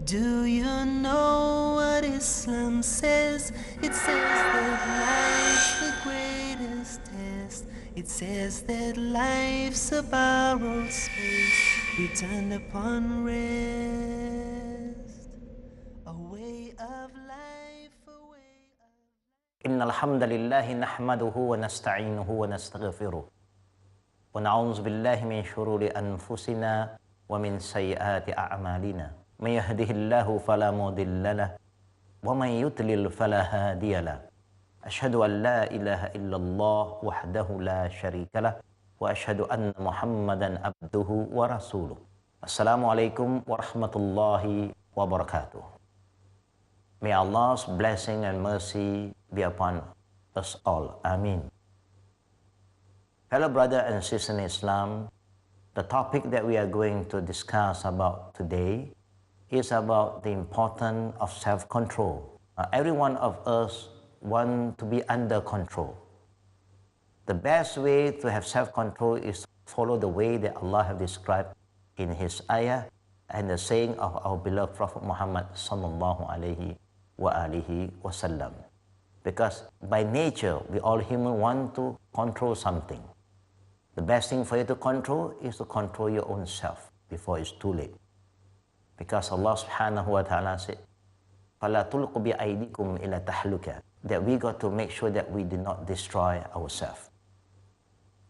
Do you know what Islam says? It says that life's the greatest test. It says that life's a borrowed space, returned upon rest. A way of life, a way of إن الحمد لله نحمده ونستعينه ونستغفره ونعوذ بالله من شرور أنفسنا ومن سيئات أعمالنا من يهده الله فلا مضل له ومن يضلل فلا هادي له أشهد أن لا إله إلا الله وحده لا شريك له وأشهد أن محمدا عبده ورسوله السلام عليكم ورحمة الله وبركاته. May Allah's blessing and mercy be upon us all. Ameen. Fellow brother and sister in Islam, the topic that we are going to discuss about today is about the importance of self-control. Every one of us want to be under control. The best way to have self-control is to follow the way that Allah have described in His ayah and the saying of our beloved Prophet Muhammad sallallahu alaihi wasallam. Because by nature, we all human want to control something. The best thing for you to control is to control your own self before it's too late. Because Allah subhanahu wa ta'ala said, فَلَا تُلْقُ بِأَيْدِكُمْ إِلَى تَحْلُكَ, that we got to make sure that we do not destroy ourselves.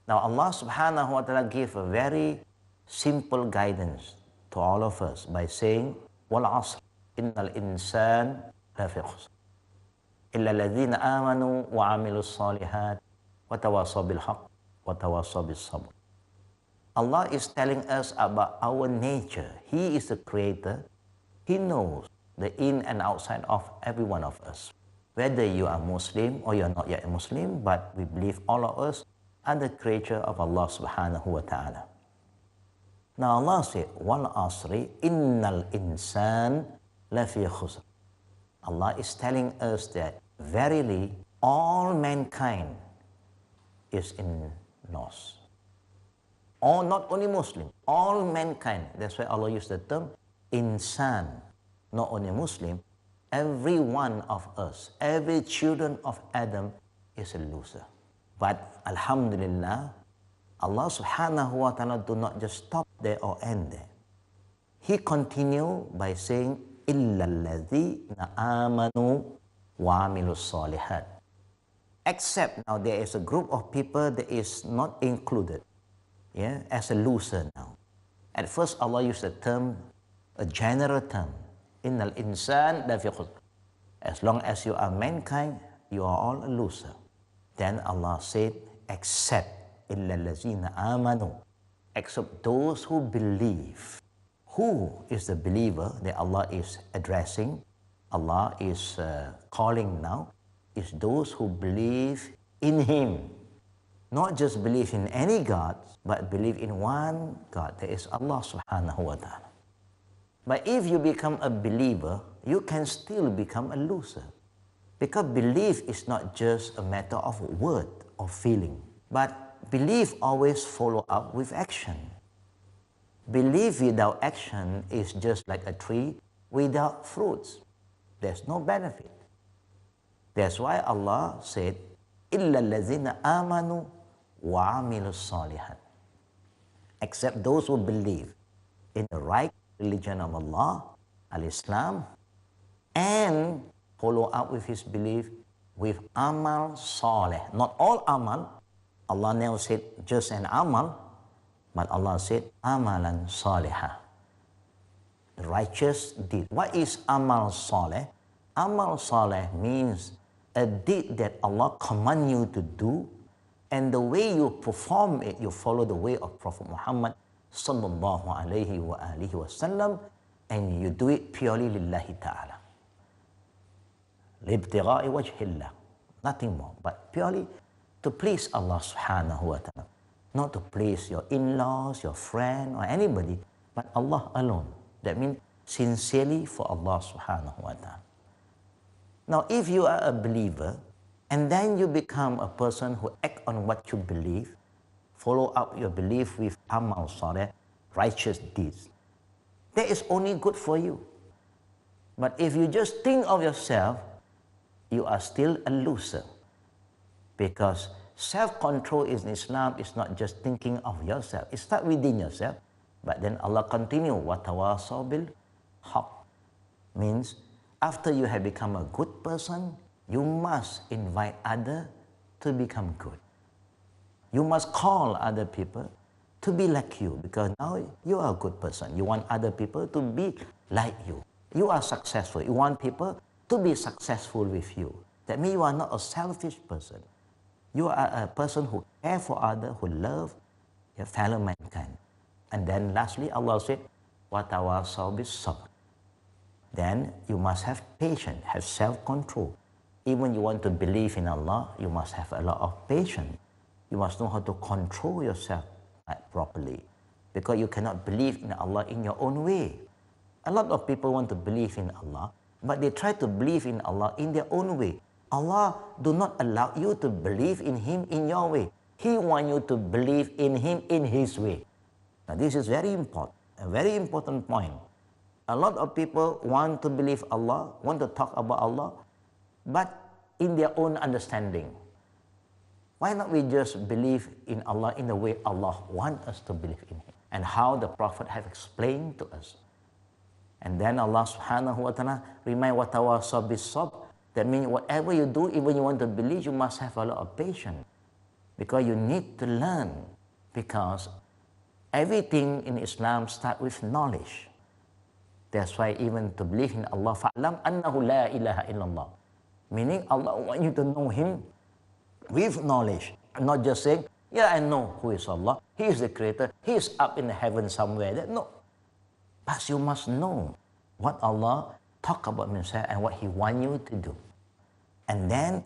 Now Allah subhanahu wa ta'ala gave a very simple guidance to all of us by saying, وَالْعَصْرِ إِنَّ الْإِنسَانَ لَفِي خُسْرٍ إِلَّا الَّذِينَ آمَنُوا وَعَمِلُوا الصَّالِحَاتِ وَتَوَاصَوْا بِالْحَقِّ وَتَوَاصَوْا بِالصَّبْرِ. Allah is telling us about our nature. He is the creator. He knows the in and outside of every one of us. Whether you are Muslim or you are not yet a Muslim, but we believe all of us are the creature of Allah subhanahu wa ta'ala. Now Allah said, Wal asri innal insan lafi khusr. Allah is telling us that verily all mankind is in loss. Or not only Muslim, all mankind. That's why Allah used the term insan, not only Muslim. Every one of us, every children of Adam is a loser. But Alhamdulillah, Allah subhanahu wa ta'ala do not just stop there or end there. He continued by saying, إِلَّا الَّذِينَ آمَنُوا وَعَمِلُوا الصَّالِحَاتِ. Except now there is a group of people that is not included, as a loser now. At first Allah used the term, a general term, إِنَّ الْإِنسَانَ لَفِي خُسْرٍ. As long as you are mankind, you are all a loser. Then Allah said, except إِلَّا الَّذِينَ آمَنُوا, except those who believe. Who is the believer that Allah is addressing? Allah is calling now, is those who believe in Him. Not just believe in any God, but believe in one God, that is Allah subhanahu wa ta'ala. But if you become a believer, you can still become a loser. Because belief is not just a matter of word or feeling, but belief always follow up with action. Belief without action is just like a tree without fruits. There's no benefit. That's why Allah said, إِلَّا الَّذِينَ آمَنُوا وَعَمِلُوا الصَّالِحَاتِ. Except those who believe in the right religion of Allah, al-Islam, and follow up with his belief with amal saleh. Not all amal. Allah never said just an amal, but Allah said amalan salihah. Righteous deed. What is amal saleh? Amal saleh means a deed that Allah command you to do, and the way you perform it, you follow the way of Prophet Muhammad sallallahu alaihi wasallam, and you do it purely lillahi ta'ala. Libtigha'i wajhillah. Nothing more, but purely to please Allah subhanahu wa ta'ala. Not to please your in-laws, your friend, or anybody, but Allah alone. That means sincerely for Allah subhanahu wa ta'ala. Now, if you are a believer, and then you become a person who act on what you believe, follow up your belief with amal saleh, righteous deeds, that is only good for you. But if you just think of yourself, you are still a loser. Because self-control in Islam is not just thinking of yourself. It starts within yourself. But then Allah continue, وَتَوَاصَوْا بِالْحَقِّ. Means, after you have become a good person, you must invite others to become good. You must call other people to be like you, because now you are a good person. You want other people to be like you. You are successful. You want people to be successful with you. That means you are not a selfish person. You are a person who cares for others, who love your fellow mankind. And then lastly, Allah said, وَتَوَاصَوْا بِالصَّبْرِ. Then you must have patience, have self-control. Even you want to believe in Allah, you must have a lot of patience. You must know how to control yourself properly. Because you cannot believe in Allah in your own way. A lot of people want to believe in Allah, but they try to believe in Allah in their own way. Allah do not allow you to believe in Him in your way. He wants you to believe in Him in His way. Now this is very important, a very important point. A lot of people want to believe Allah, want to talk about Allah, but in their own understanding. Why not we just believe in Allah in the way Allah wants us to believe in Him, and how the Prophet have explained to us. And then Allah subhanahu wa ta'ala remind وَتَوَاصَوْا بِالصَّبْرِ. That means whatever you do, even you want to believe, you must have a lot of patience. Because you need to learn. Because everything in Islam starts with knowledge. That's why even to believe in Allah, فَعْلَمْ أَنَّهُ لَا إِلَهَ إِلَّا اللَّهِ. Meaning Allah wants you to know Him with knowledge. Not just saying, yeah, I know who is Allah. He is the Creator. He is up in heaven somewhere. No. But you must know what Allah talk about Himself and what He wants you to do. And then,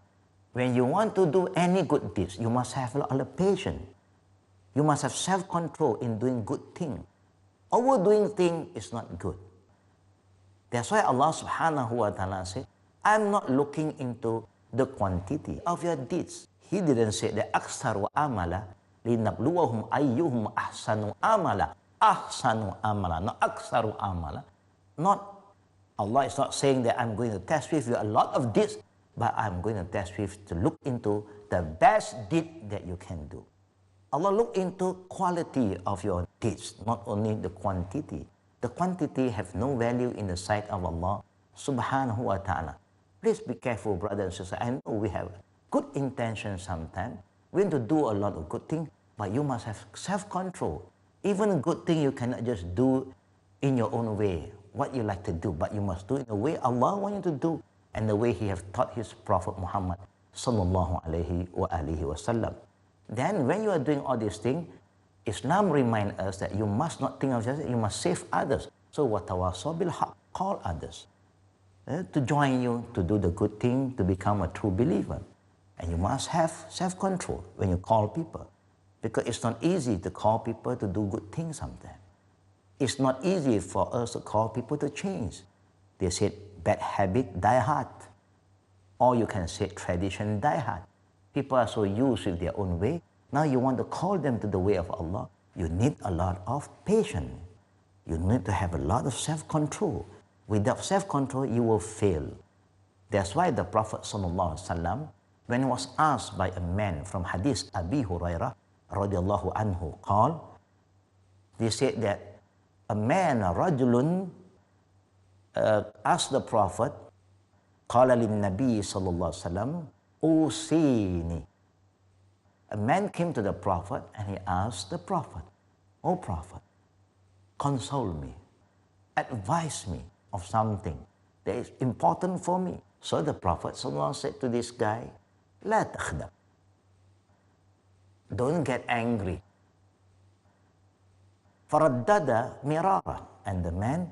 when you want to do any good deeds, you must have a lot of patience. You must have self-control in doing good things. Overdoing things is not good. That's why Allah subhanahu wa ta'ala said, I'm not looking into the quantity of your deeds. He didn't say that Akthar amala linabluwahum ayyuhum ahsanu amala. Ahsanu amala, not Aktharu amala. Not, Allah is not saying that I'm going to test with you a lot of deeds, but I'm going to test with to look into the best deed that you can do. Allah look into quality of your deeds, not only the quantity. The quantity have no value in the sight of Allah subhanahu wa ta'ala. Please be careful, brothers and sisters. I know we have good intentions sometimes. We want to do a lot of good things, but you must have self-control. Even a good thing you cannot just do in your own way, what you like to do, but you must do it in the way Allah wants you to do, and the way He has taught His Prophet Muhammad sallallahu alaihi wasallam. Then when you are doing all these things, Islam reminds us that you must not think of yourself, you must save others. So وَتَوَاصَوْا بِالْحَقِّ, call others to join you, to do the good thing, to become a true believer. And you must have self-control when you call people. Because it's not easy to call people to do good things sometimes. It's not easy for us to call people to change. They said, bad habit die hard. Or you can say tradition die hard. People are so used with their own way. Now you want to call them to the way of Allah. You need a lot of patience. You need to have a lot of self-control. Without self-control, you will fail. That's why the Prophet ﷺ, when he was asked by a man from Hadith Abi Hurairah, radiallahu anhu, قال, they said that a man, rajulun, asked the Prophet, قال للنبي صلى الله عليه وسلم أوصيني. A man came to the Prophet and he asked the Prophet, "O Prophet, console me, advise me of something that is important for me." So the Prophet ﷺ said to this guy, لا تخدم. Don't get angry. فردد مرارا. And the man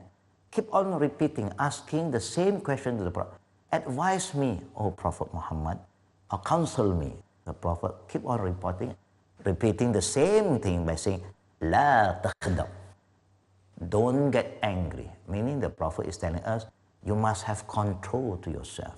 kept on repeating, asking the same question to the Prophet. Advise me, O Prophet Muhammad, or counsel me. The Prophet kept on repeating the same thing by saying, لا تخدم. Don't get angry. Meaning the Prophet is telling us, you must have control to yourself.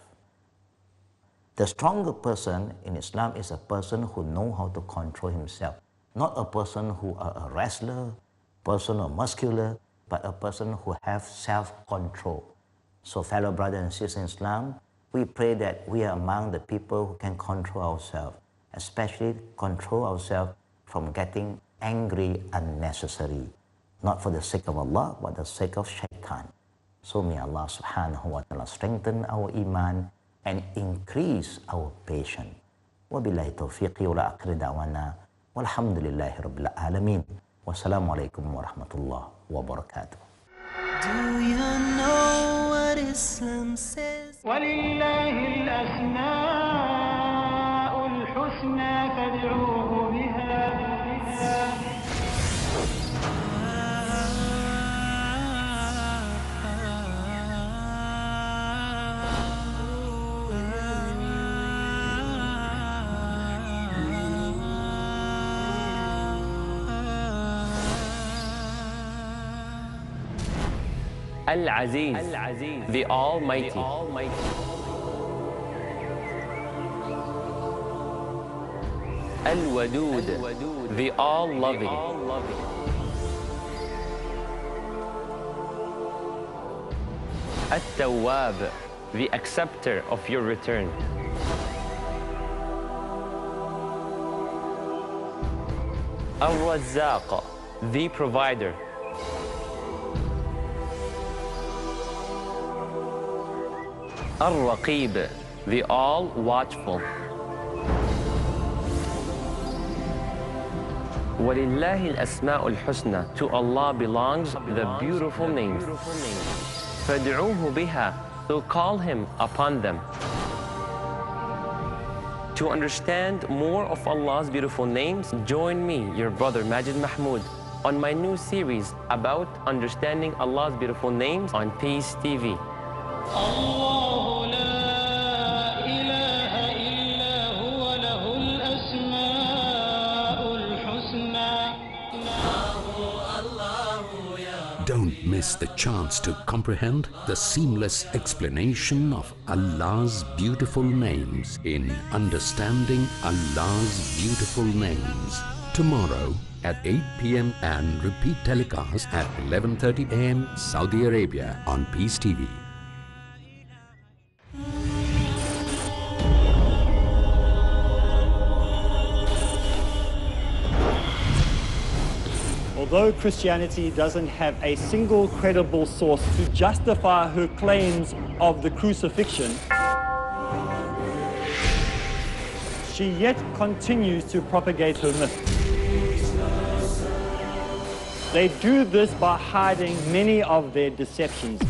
The stronger person in Islam is a person who knows how to control himself. Not a person who are a wrestler, person or muscular, but a person who has self-control. So fellow brothers and sisters in Islam, we pray that we are among the people who can control ourselves, especially control ourselves from getting angry unnecessarily, not for the sake of Allah, but the sake of shaitan. So may Allah subhanahu wa ta'ala strengthen our iman and increase our patience. Wabillahi taufiqi wa la akhir da'wana walhamdulillahi rabbil alamin. Wassalamualaikum warahmatullahi wabarakatuh. Do you know what Islam says? ولله الأسماء الحسنى فادعوه بها Al-Aziz, the Almighty. Al-Wadud, the All-Loving. At-Tawwab, the Acceptor of your return. Al-Razzaq, the Provider. Ar-Raqib, the All-Watchful. وَلِلَّهِ الْأَسْمَاءُ الْحُسْنَى. To Allah belongs the beautiful names. فَادْعُوهُ بِهَا. So call Him upon them. To understand more of Allah's beautiful names, join me, your brother Majid Mahmood, on my new series about understanding Allah's beautiful names on Peace TV. الله لا إله إلا هو له الأسماء الحسنى. Don't miss the chance to comprehend the seamless explanation of Allah's beautiful names in Understanding Allah's Beautiful Names. Tomorrow at 8 p.m. and repeat telecast at 11:30 a.m. Saudi Arabia on Peace TV. Although Christianity doesn't have a single credible source to justify her claims of the crucifixion, she yet continues to propagate her myth. They do this by hiding many of their deceptions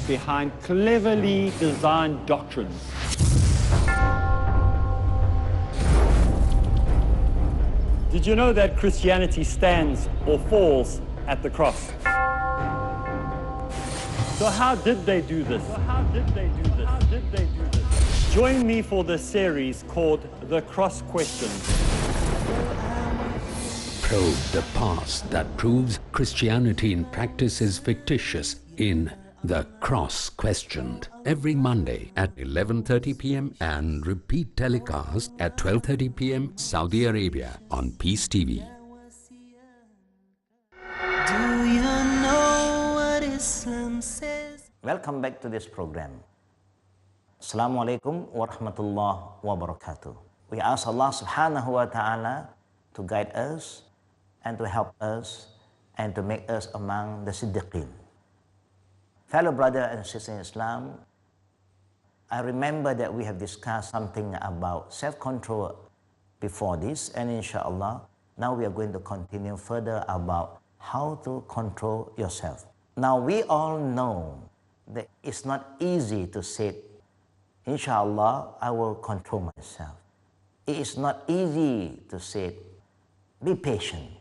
behind cleverly designed doctrines. Did you know that Christianity stands or falls at the cross? So how did they do this? Join me for the series called The Cross Question. Probe the past that proves Christianity in practice is fictitious in The Cross Questioned. Every Monday at 11:30 p.m. and repeat telecast at 12:30 p.m. Saudi Arabia on Peace TV. Do you know what Islam says? Welcome back to this program. Assalamualaikum warahmatullahi wabarakatuh. We ask Allah subhanahu wa ta'ala to guide us and to help us and to make us among the Siddiqeen. Fellow brother and sister in Islam, I remember that we have discussed something about self-control before this, and inshallah, now we are going to continue further about how to control yourself. Now we all know that it's not easy to say, inshallah, I will control myself. It is not easy to say, be patient.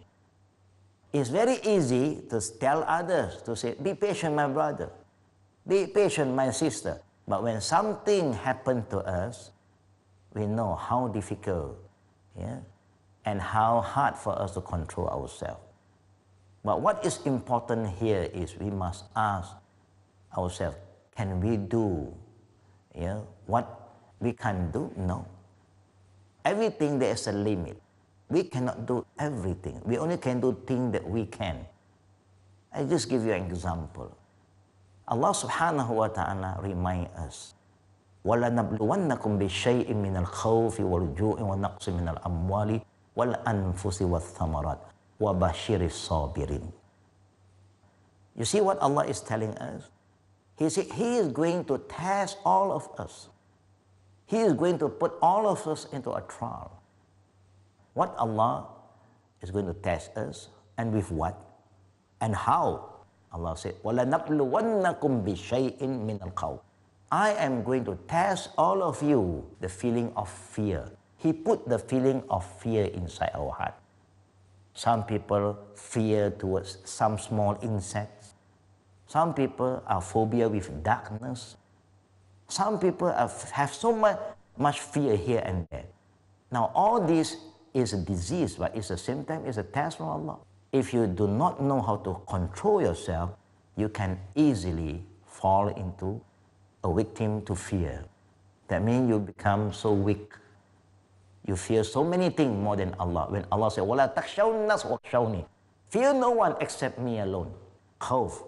It's very easy to tell others to say, be patient, my brother. Be patient, my sister. But when something happened to us, we know how difficult, and how hard for us to control ourselves. But what is important here is we must ask ourselves, can we do what we can do? No. Everything there is a limit. We cannot do everything. We only can do things that we can. I just give you an example. Allah subhanahu wa ta'ala remind us, وَلَنَبْلُوَنَّكُمْ بِشَيْءٍ مِّنَ الْخَوْفِ وَالْجُوعِ وَنَقْصٍ مِّنَ الْأَمْوَالِ وَالْأَنفُسِ وَالثَّمَرَاتِ وَبَشِّرِ الصَّابِرِينَ. You see what Allah is telling us? He said He is going to test all of us. He is going to put all of us into a trial. What Allah is going to test us, and with what, and how? Allah said, وَلَنَبْلُوَنَّكُمْ بِشَيْءٍ مِّنَ الْخَوْفِ. I am going to test all of you the feeling of fear. He put the feeling of fear inside our heart. Some people fear towards some small insects. Some people are phobia with darkness. Some people have so much fear here and there. Now all this is a disease, but at the same time it's a test from Allah. If you do not know how to control yourself, you can easily fall into a victim to fear. That means you become so weak. You fear so many things more than Allah. When Allah said, وَلَا تَخْشَوْا النَّاسَ وَاخْشَوْنِي, fear no one except me alone. Khawf.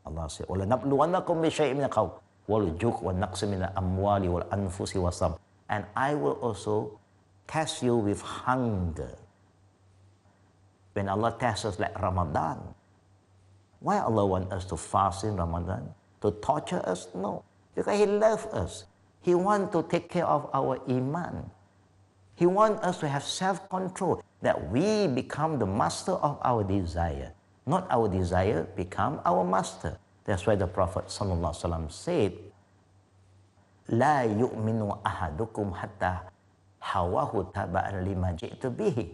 Allah said, وَلَنَبْلُوَنَّكُمْ بِشَيْءٍ مِنَ الْخَوْفِ وَالْجُوعِ وَالنَّقْصِ مِنَ الْأَمْوَالِ وَالْأَنفُسِ وَالثَّمَرَاتِ. And I will also test you with hunger. When Allah tests us like Ramadan, why Allah want us to fast in Ramadan? To torture us? No. Because He loves us. He wants to take care of our iman. He wants us to have self-control, that we become the master of our desire. Not our desire become our master. That's why the Prophet ﷺ said, لا يؤمن أحدكم حتى هواه تبعا لما جئت به.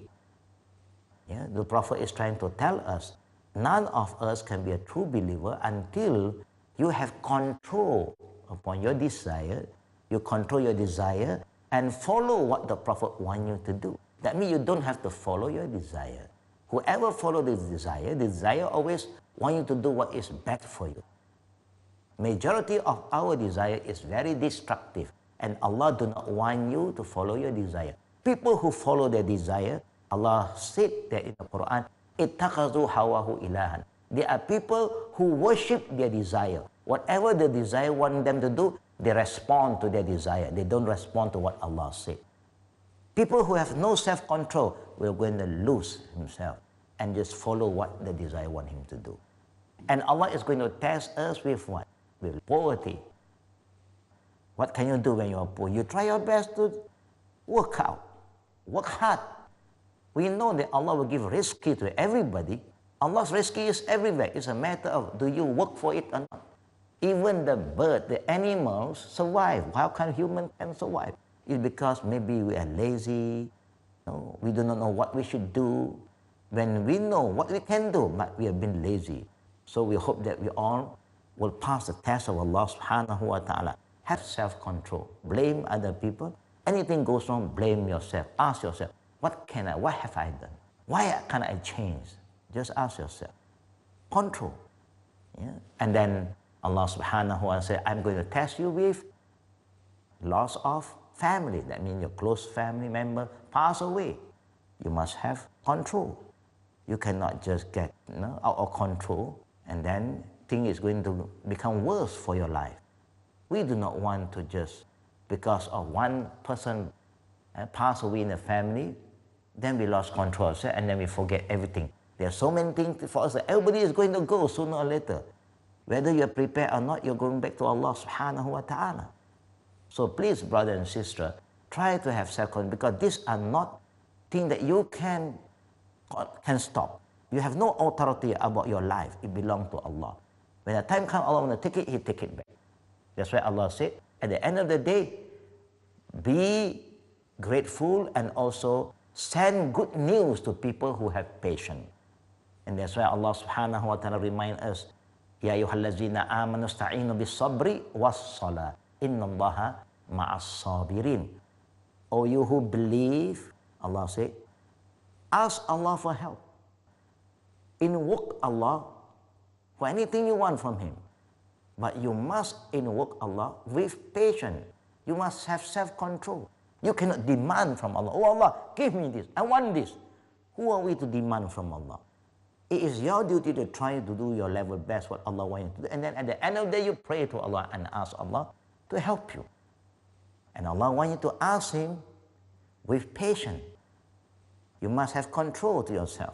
Yeah, the Prophet is trying to tell us, none of us can be a true believer until you have control upon your desire, you control your desire and follow what the Prophet wants you to do. That means you don't have to follow your desire. Whoever follows the desire always wants you to do what is best for you. Majority of our desire is very destructive, and Allah do not want you to follow your desire. People who follow their desire, Allah said that in the Quran, اتَّخَذُوا هَوَاهُ إِلَهًا. They are people who worship their desire. Whatever the desire wants them to do, they respond to their desire. They don't respond to what Allah said. People who have no self-control will going to lose himself and just follow what the desire wants him to do. And Allah is going to test us with what? With poverty. What can you do when you are poor? You try your best to work out, work hard. We know that Allah will give rizqi to everybody. Allah's rizqi is everywhere. It's a matter of, do you work for it or not? Even the bird, the animals survive. How can humans can survive? It's because maybe we are lazy. No, we do not know what we should do. When we know what we can do, but we have been lazy. So we hope that we all will pass the test of Allah subhanahu wa ta'ala. Have self-control. Blame other people. Anything goes wrong, blame yourself. Ask yourself, what have I done? Why can't I change? Just ask yourself. Control. Yeah? And then Allah subhanahu wa ta'ala said, I'm going to test you with loss of family. That means your close family member pass away. You must have control. You cannot just get out of control and then thing is going to become worse for your life. We do not want to just, because of one person pass away in the family, then we lost control and then we forget everything. There are so many things for us that everybody is going to go sooner or later. Whether you're prepared or not, you're going back to Allah subhanahu wa ta'ala. So please, brother and sister, try to have self-control, because these are not things that you can stop. You have no authority about your life. It belongs to Allah. When the time comes, Allah want to take it, He take it back. That's why Allah said, at the end of the day, be grateful and also send good news to people who have patience. And that's why Allah subhanahu wa ta'ala reminds us, Ya ayyuhallazina amanu sta'inu bis-sabri was-salah. Inna Allaha ma'as-sabirin. O you who believe, Allah said, ask Allah for help. Invoke Allah for anything you want from Him. But you must invoke Allah with patience. You must have self-control. You cannot demand from Allah, oh Allah, give me this, I want this. Who are we to demand from Allah? It is your duty to try to do your level best, what Allah wants you to do. And then at the end of the day, you pray to Allah and ask Allah to help you. And Allah wants you to ask Him with patience. You must have control to yourself.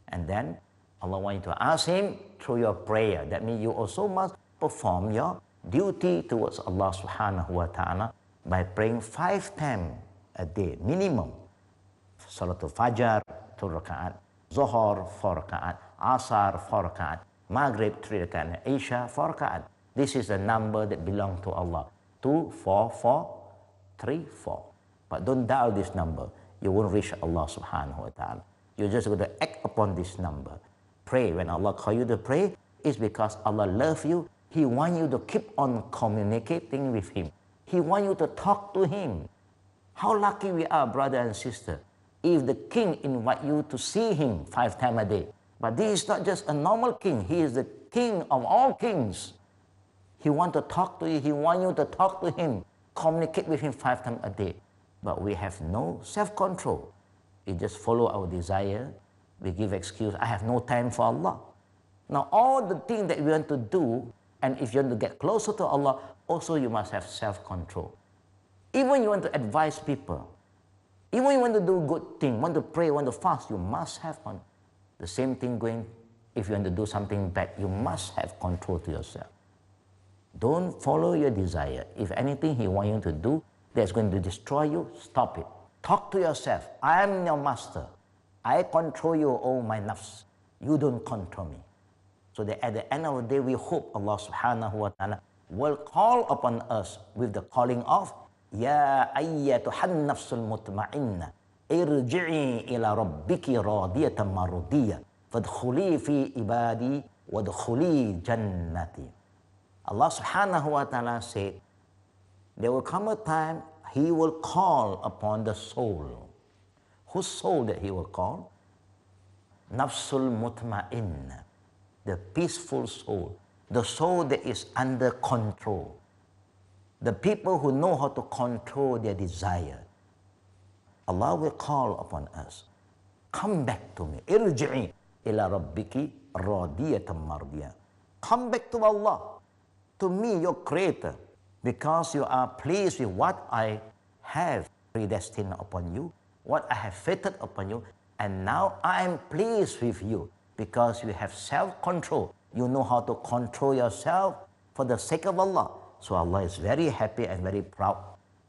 And then Allah wants you to ask Him through your prayer. That means you also must perform your duty towards Allah subhanahu wa ta'ala by praying 5 times a day, minimum. Salatul Fajr, 2 rakaat. Zohor, 4 rakaat. Asar, 4 rakaat. Maghrib, 3 rakaat. Isha, 4 rakaat. This is the number that belongs to Allah. 2, 4, 4, 3, 4. But don't dial this number. You won't reach Allah subhanahu wa ta'ala. You're just going to act upon this number. Pray. When Allah calls you to pray, it's because Allah loves you. He wants you to keep on communicating with Him. He wants you to talk to Him. How lucky we are, brother and sister, if the king invite you to see him 5 times a day. But this is not just a normal king. He is the king of all kings. He wants to talk to you. He wants you to talk to him, communicate with him 5 times a day. But we have no self-control. We just follow our desire. We give excuse, I have no time for Allah. Now all the things that we want to do, and if you want to get closer to Allah, also you must have self-control. Even you want to advise people, even you want to do good thing, want to pray, want to fast, you must have one. The same thing going, if you want to do something bad, you must have control to yourself. Don't follow your desire. If anything He wants you to do that's going to destroy you, stop it. Talk to yourself. I am your master. I control you, oh my nafs. You don't control me. So that at the end of the day, we hope Allah subhanahu wa ta'ala will call upon us with the calling of Ya ayyatuhan nafsul mutma'inna irji'i ila rabbiki radiyatan marudiyah fadkhuli fi ibadi wadkhuli jannati. Allah subhanahu wa ta'ala said, there will come a time He will call upon the soul. Whose soul that He will call? Nafsul mutma'inna, the peaceful soul, the soul that is under control. The people who know how to control their desire. Allah will call upon us. Come back to me. Irji'i ila rabbiki radiyatan mardiyah. Come back to Allah, to me, your Creator, because you are pleased with what I have predestined upon you, what I have fated upon you, and now I am pleased with you because you have self-control. You know how to control yourself for the sake of Allah. So Allah is very happy and very proud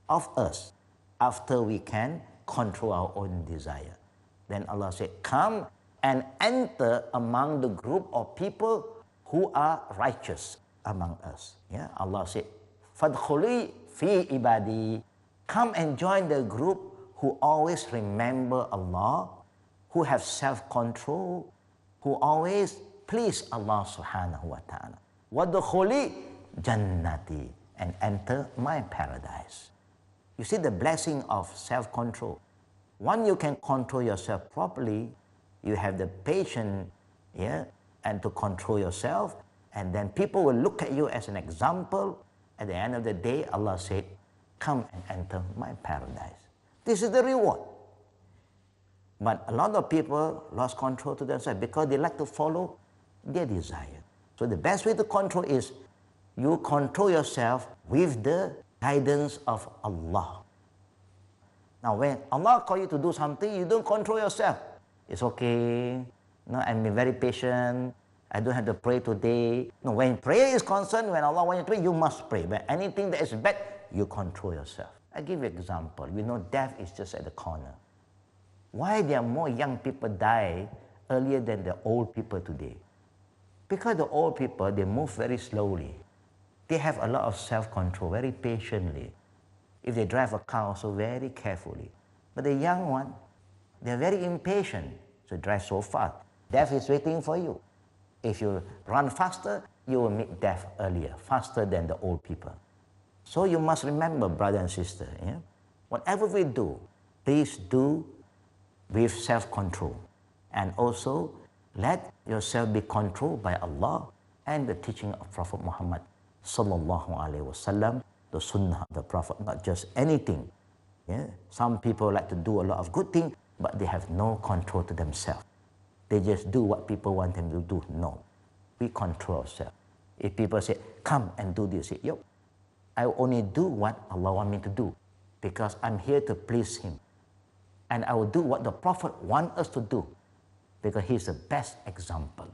of us after we can control our own desire. Then Allah said, come and enter among the group of people who are righteous among us. Yeah, Allah said, Fadkhuli fi ibadi. Come and join the group who always remember Allah, who have self-control, who always please Allah subhanahu wa ta'ala. Wadkhuli jannati, and enter my paradise. You see the blessing of self-control. Once you can control yourself properly, you have the patience, yeah, and to control yourself, and then people will look at you as an example. At the end of the day, Allah said, come and enter my paradise. This is the reward. But a lot of people lost control to themselves because they like to follow their desire. So the best way to control is you control yourself with the guidance of Allah. Now when Allah calls you to do something, you don't control yourself. It's okay. No, I'm very patient. I don't have to pray today. No, when prayer is concerned, when Allah wants you to pray, you must pray. But anything that is bad, you control yourself. I give you an example. You know death is just at the corner. Why there are more young people die earlier than the old people today? Because the old people, they move very slowly. They have a lot of self-control, very patiently. If they drive a car, also very carefully. But the young one, they're very impatient, so drive so fast. Death is waiting for you. If you run faster, you will meet death earlier, faster than the old people. So you must remember, brother and sister, yeah? Whatever we do, please do with self-control. And also, let yourself be controlled by Allah and the teaching of Prophet Muhammad sallallahu alaihi wasallam, the sunnah of the Prophet, not just anything. Yeah? Some people like to do a lot of good things, but they have no control to themselves. They just do what people want them to do. No, we control ourselves. If people say, come and do this, say, yo, I only do what Allah wants me to do because I'm here to please Him. And I will do what the Prophet wants us to do because he's the best example.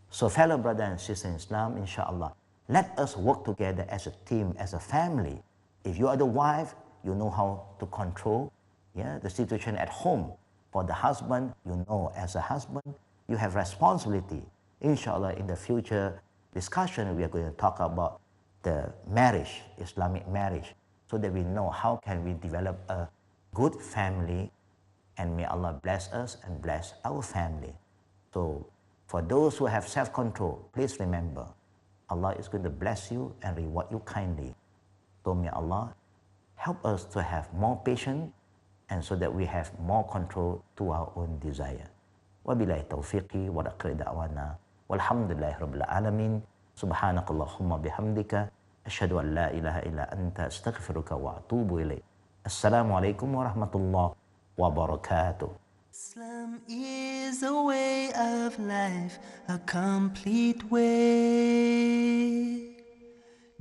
So fellow brothers and sisters in Islam, inshallah, let us work together as a team, as a family. If you are the wife, you know how to control the situation at home. For the husband, you know as a husband, you have responsibility. Inshallah, in the future discussion, we are going to talk about the marriage, Islamic marriage, so that we know how can we develop a good family, and may Allah bless us and bless our family. So for those who have self-control, please remember, Allah is going to bless you and reward you kindly. So may Allah help us to have more patience, and so that we have more control to our own desire. Wabillahi taufiqi wa akhir da'wana walhamdulillahi rabbil alamin. Subhanakallahumma bihamdika asyhadu an la ilaha illa anta astaghfiruka wa atubu ilaik. Assalamualaikum warahmatullahi wabarakatuh. Islam is a way of life, a complete way.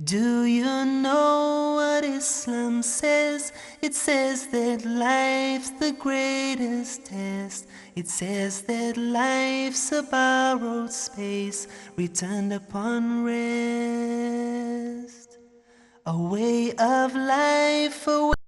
Do you know what Islam says? It says that life's the greatest test. It says that life's a borrowed space, returned upon rest. A way of life, a way